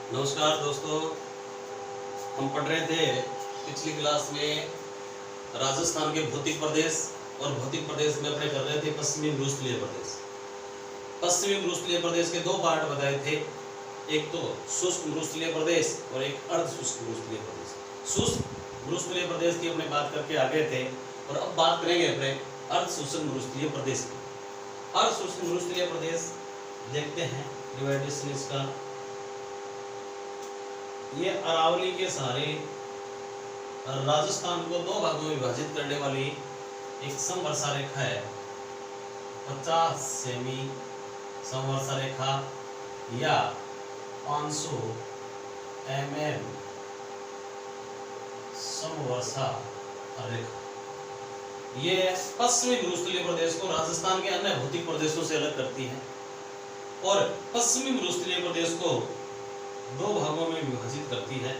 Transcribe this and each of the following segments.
नमस्कार दोस्तों, हम पढ़ रहे थे पिछली क्लास में राजस्थान के भौतिक प्रदेश और भौतिक प्रदेश में अपने कर रहे थे पश्चिमी मरुस्थलीय प्रदेश। पश्चिमी मरुस्थलीय प्रदेश के दो पार्ट बताए थे, एक तो शुष्क मरुस्थलीय प्रदेश और एक अर्ध शुष्क मरुस्थलीय प्रदेश। शुष्क मरुस्थलीय प्रदेश की अपने बात करके आ गए थे और अब बात करेंगे अपने अर्ध शुष्क मरुस्थलीय प्रदेश की। अर्ध शुष्क मरुस्थलीय प्रदेश देखते हैं डिवाइडेशन इसका। ये अरावली के सहारे राजस्थान को दो भागों में विभाजित करने वाली एक समवर्षा रेखा है। 50 सेमी समवर्षा रेखा या 500 mm समवर्षा रेखा। ये पश्चिमी मरुस्थलीय प्रदेश को राजस्थान के अन्य भौतिक प्रदेशों से अलग करती है और पश्चिमी मरुस्थलीय प्रदेश को दो भागों में विभाजित करती है।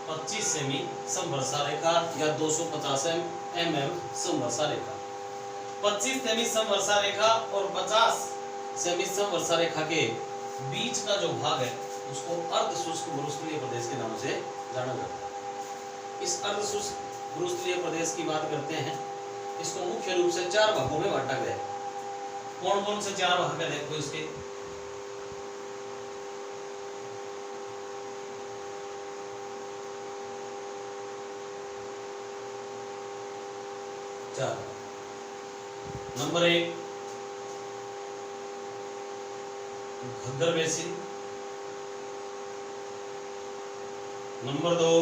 पच्चीस सेमी समवर्षा रेखा या 250 mm समवर्षा रेखा। 25 सेमी समवर्षा रेखा और 50 सेमी समवर्षा रेखा के बीच का जो भाग है उसको अर्ध शुष्क मरुस्थलीय प्रदेश के नाम से जाना जाता है। इस अर्ध शुष्क मरुस्थलीय प्रदेश की बात करते हैं। इसको मुख्य रूप से 4 भागों में बांटा गया है। कौन कौन से 4 भाग है देखो इसके। चार। Number 1 Ghaggar basin. Number 2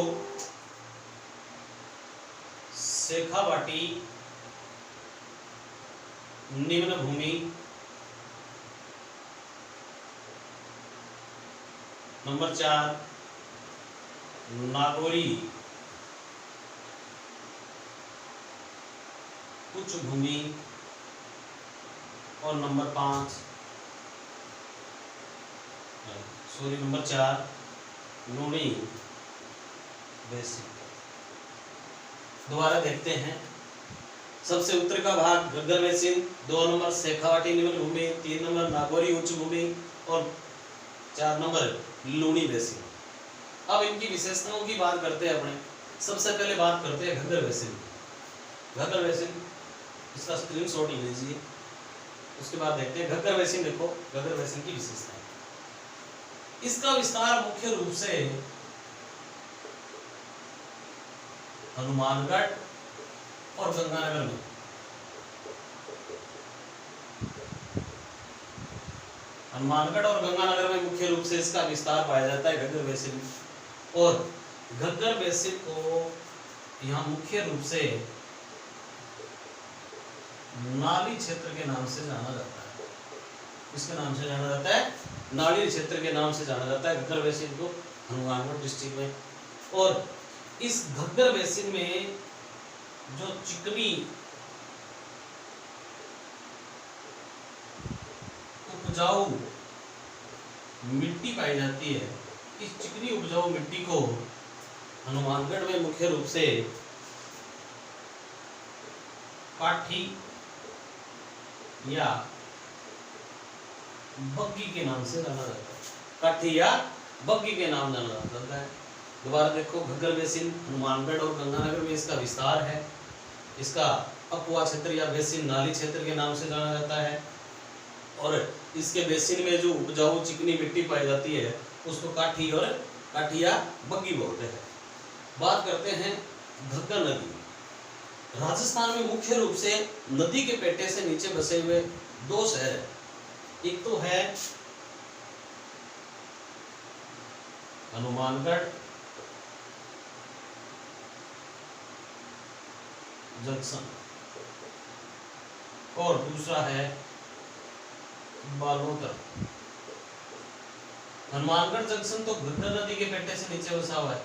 Shekhawati निम्न भूमि। नंबर 4 नागौरी उच्च भूमि। और नंबर 4 लूणी बेसिन। दोबारा देखते हैं। सबसे उत्तर का भाग घग्गर बेसिन, 2 नंबर शेखावाटी निम्न भूमि, 3 नंबर नागौरी उच्च भूमि और 4 नंबर लूणी बेसिन। अब इनकी विशेषताओं की बात करते हैं अपने। सबसे पहले बात करते हैं घग्गर बेसिन। घग्गर बेसिन इसका स्क्रीनशॉट ले लीजिए। उसके बाद देखते हैं घग्गर बेसिन। देखो घग्गर बेसिन की विशेषताएं। इसका विस्तार मुख्य रूप से हनुमानगढ़ और गंगानगर में। हनुमानगढ़ और गंगानगर में मुख्य रूप से इसका विस्तार पाया जाता है घग्गर बेसिन। और घग्गर बेसिन को यहाँ मुख्य रूप से नाली क्षेत्र के नाम से जाना जाता है। किसके नाम से जाना जाता है? नाली क्षेत्र के नाम से जाना जाता है घग्गर बेसिन को हनुमानगढ़ डिस्ट्रिक्ट में। और इस घग्गर बेसिन में जो चिकनी उपजाऊ मिट्टी पाई जाती है, इस चिकनी उपजाऊ मिट्टी को हनुमानगढ़ में मुख्य रूप से काठी या बग्गी के नाम से जाना जाता है। काठी या बग्गी के नाम जाना जाता है। दोबारा देखो घग्गर बेसिन हनुमानगढ़ और गंगानगर में इसका विस्तार है। इसका अपुआ क्षेत्र या बेसिन नाली क्षेत्र के नाम से जाना जाता है। और इसके बेसिन में जो उपजाऊ चिकनी मिट्टी पाई जाती है उसको काठी और काठी या बग्गी बोलते हैं। बात करते हैं घग्गर नदी। राजस्थान में मुख्य रूप से नदी के पेटे से नीचे बसे हुए 2 शहर हैं। एक तो है हनुमानगढ़ जंक्शन और दूसरा है बालोतर। हनुमानगढ़ जंक्शन तो घग्गर नदी के पेटे से नीचे बसा हुआ है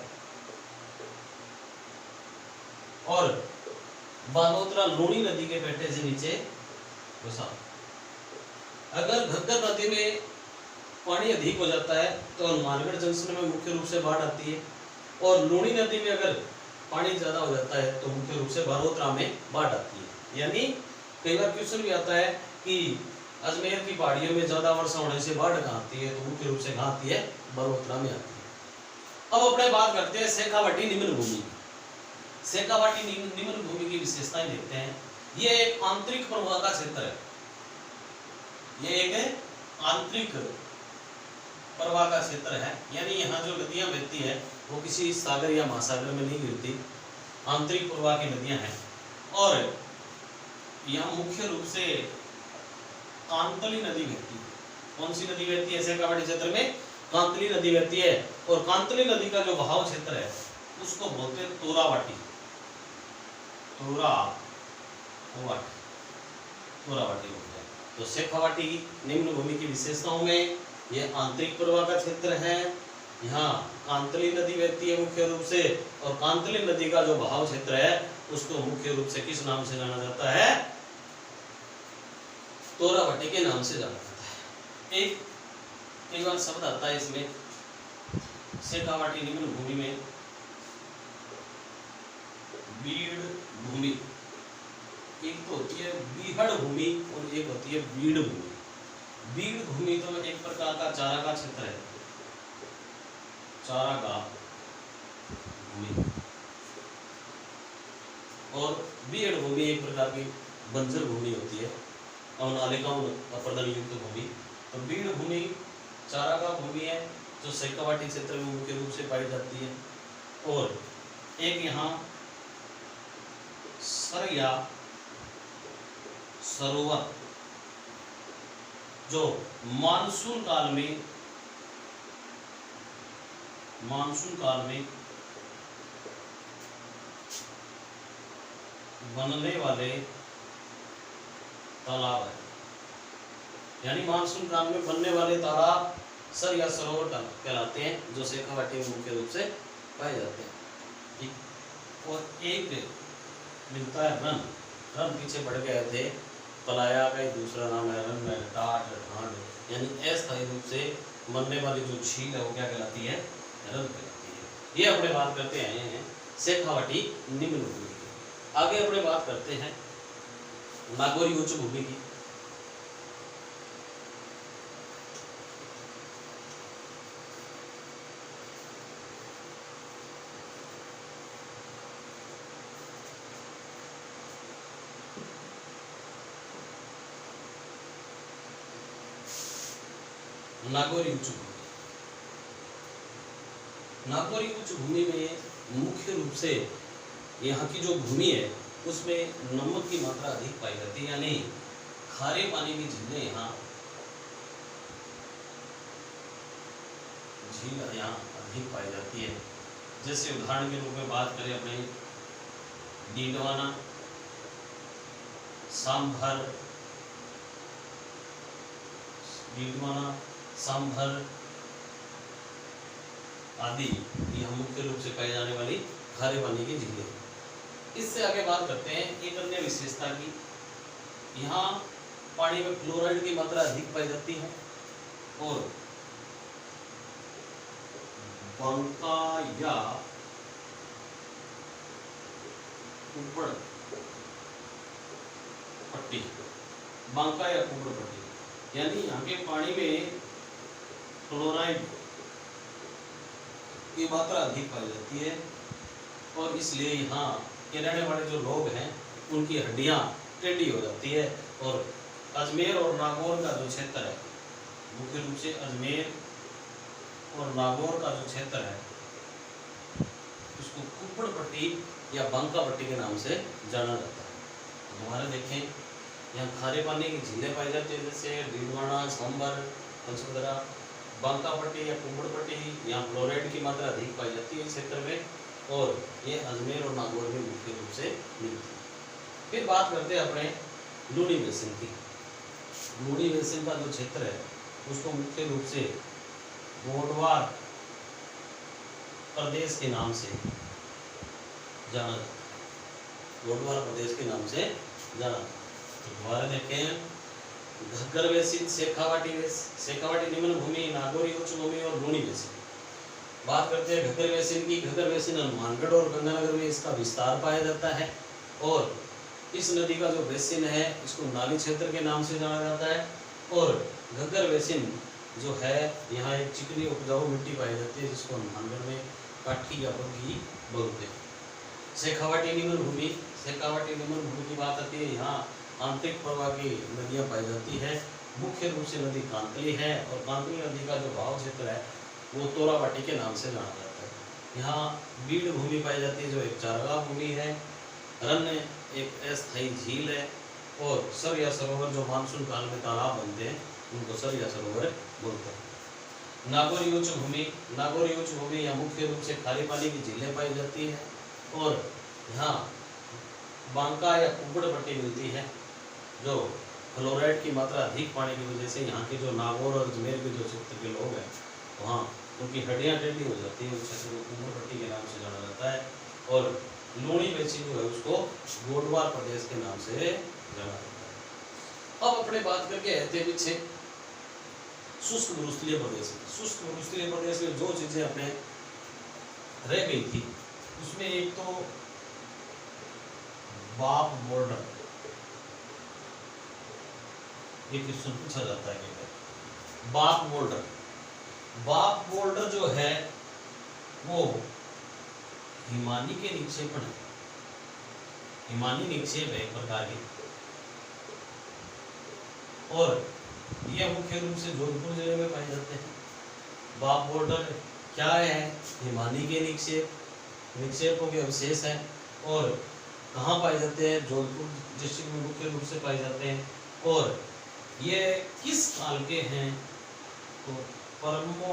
और बालोतरा लूणी नदी के पेटे से नीचे बसा। अगर घग्गर नदी में पानी अधिक हो जाता है तो हनुमानगढ़ जंक्शन में मुख्य रूप से बाढ़ आती है और लूणी नदी में अगर पानी ज्यादा हो जाता है तो मुख्य रूप से बालोतरा में बाढ़ आती है। यानी कई बार क्वेश्चन भी आता है कि अजमेर की पहाड़ियों में ज्यादा वर्षा होने से बाढ़ कहाँ आती है, तो मुख्य रूप से कहाँ आती है, बड़ोतरा में आती है। अब अपने बात करते हैं शेखावाटी निम्न भूमि। शेखावाटी निम्न भूमि की विशेषताएं देखते हैं। ये एक आंतरिक प्रवाह का क्षेत्र है, ये एक आंतरिक प्रवाह का क्षेत्र है, यानी यहाँ जो नदियां बहती है वो किसी सागर या महासागर में नहीं गिरती, आंतरिक प्रवाह की नदियां हैं। और यहाँ मुख्य रूप से कांतली नदी बहती है। कौन सी नदी बहती है शेखावाटी क्षेत्र में? कांतली नदी बहती है। और कांतली नदी का जो बहाव क्षेत्र है उसको बोलते हैं तोरावाटी, तोरावाटी बोलते हैं। तो शेखावाटी निम्न भूमि की विशेषताओं में ये आंतरिक प्रवाह का क्षेत्र है, यहाँ कांतली नदी बहती है मुख्य रूप से, और कांतली नदी का जो बहाव क्षेत्र है उसको मुख्य रूप से किस नाम से जाना जाता है? तोरावाटी के नाम से जाना जाता है। एक कई बार शब्द आता है इसमें शेखावाटी निम्न भूमि में बीड़ भूमि, एक तो होती है बीहड़ भूमि और एक होती है बीड़ भूमि। बीड़ भूमि तो एक प्रकार का चारा का क्षेत्र है, चारागाह भूमि, और बीहड़ भूमि एक प्रकार की बंजर भूमि होती है, अवनालिकाओं अपर्दन युक्त भूमि। तो बीड़ भूमि चारागाह भूमि है जो शेखावाटी क्षेत्र में मुख्य रूप से पाई जाती है। और एक यहाँ सर या सरोवर जो मानसून काल में बनने वाले तालाब है, यानी मानसून काल में बनने वाले तालाब सर या सरोवर कहलाते हैं, जो शेखावाटी में मुख्य रूप से पाए जाते हैं। और एक मिलता है रन, रन पीछे बढ़ गए थे, पलाया का दूसरा नाम है रन, टाट, ढांड, यानी अस्थायी रूप से बनने वाली जो झील है वो क्या कहलाती है? रन कहलाती है। ये अपने बात करते आए हैं शेखावाटी निम्न भूमि की। आगे अपने बात करते हैं नागौरी उच्च भूमि की। नागौरी उच्च भूमि, नागौरी उच्च भूमि में मुख्य रूप से यहाँ की जो भूमि है उसमें नमक की मात्रा अधिक पाई जाती है, यानी खारे पानी की झीलें यहाँ अधिक पाई जाती है। जैसे उदाहरण के रूप में बात करें अपने डीडवाना, सांभर आदि यह मुख्य रूप से पाई जाने वाली खारे पानी की झीलें। इससे आगे बात करते हैं एक अन्य विशेषता की। यहाँ पानी में फ्लोराइड की मात्रा अधिक पाई जाती है, और बांका या कुप्पड़ पट्टी, बांका या कुप्पड़ पट्टी, यानी यहाँ के पानी में फ्लोराइड की मात्रा अधिक पाई जाती है, और इसलिए यहाँ के रहने वाले जो लोग हैं उनकी हड्डियाँ टेढ़ी हो जाती है। और अजमेर और नागौर का जो क्षेत्र है, मुख्य रूप से अजमेर और नागौर का जो क्षेत्र है उसको कुप्पड़ पट्टी या बांका पट्टी के नाम से जाना जाता है। हमारे देखें यहाँ खारे पानी की झीलें पाई जाती है, जैसे डीडवाना, सांभर, पंचमदरा, बांका पट्टी या कुप्पड़ पट्टी, यहाँ फ्लोराइड की मात्रा अधिक पाई जाती है इस क्षेत्र में, और ये अजमेर और नागौर में मुख्य रूप से मिलती है। फिर बात करते हैं अपने लूनी बेसिन की। लूनी बेसिन का जो क्षेत्र है उसको मुख्य रूप से गोडवार प्रदेश के नाम से जाना जाता है, गोडवार प्रदेश के नाम से जाना। तो दोबारा देखें, घग्गर बेसिन, शेखावाटी निम्न भूमि, नागौरी उच्च भूमि और लूनी बेसिन। बात करते हैं घग्गर बेसिन की। घग्गर बेसिन हनुमानगढ़ और गंगानगर में इसका विस्तार पाया जाता है, और इस नदी का जो बेसिन है इसको नाली क्षेत्र के नाम से जाना जाता है। और घग्गर बेसिन जो है, यहाँ एक चिकनी उपजाऊ मिट्टी पाई जाती है जिसको हनुमानगढ़ में काठी या बग्गी बोलते हैं। शेखावाटी निम्न भूमि, शेखावाटी निम्न भूमि की बात आती है, यहाँ आंतरिक प्रवाह की नदियाँ पाई जाती है। मुख्य रूप से नदी कांतली है और कांतली नदी का जो भाव क्षेत्र है वो तोरावाटी के नाम से जाना जाता है। यहाँ बीड़ भूमि पाई जाती है जो एक चारागाह भूमि है। रण्य एक अस्थायी झील है। और सर या सरोवर जो मानसून काल में तालाब बनते हैं उनको सर या सरोवर बोलते हैं। नागौर उच्च भूमि, नागौर उच्च भूमि यहाँ मुख्य रूप से खारे पानी की झीलें पाई जाती है और यहाँ बांका या कुब्बड़ पट्टी मिलती है जो फ्लोराइड की मात्रा अधिक पाने की वजह से यहाँ के जो नागौर और अजमेर के जो क्षेत्र के लोग हैं वहाँ उनकी हड्डियाँ टेढ़ी हो जाती है, उस क्षेत्र को कुब्बड़ पट्टी के नाम से जाना जाता है। और लूणी बेसिन जो है उसको गोडवार प्रदेश के नाम से जाना जाता है। अब अपने बात करके आते हैं पीछे शुष्क भूस्थलीय प्रदेश में। शुष्क भूस्थलीय प्रदेश में जो चीजें अपने रह गई थी उसमें एक तो बाप बॉर्डर, ये क्वेश्चन पूछा जाता है कि बाप बोल्डर, बाप बोल्डर जो है वो हिमानी के निक्षेपण है, हिमानी निक्षेप है एक प्रकार की। और यह मुख्य रूप से जोधपुर जिले में पाए जाते हैं। बाप बोल्डर क्या है? हिमानी के निक्षेप, निक्षेपों के अवशेष हैं। और कहाँ पाए जाते हैं? जोधपुर डिस्ट्रिक्ट में मुख्य रूप से पाए जाते हैं। और ये किस काल के हैं? तो परमो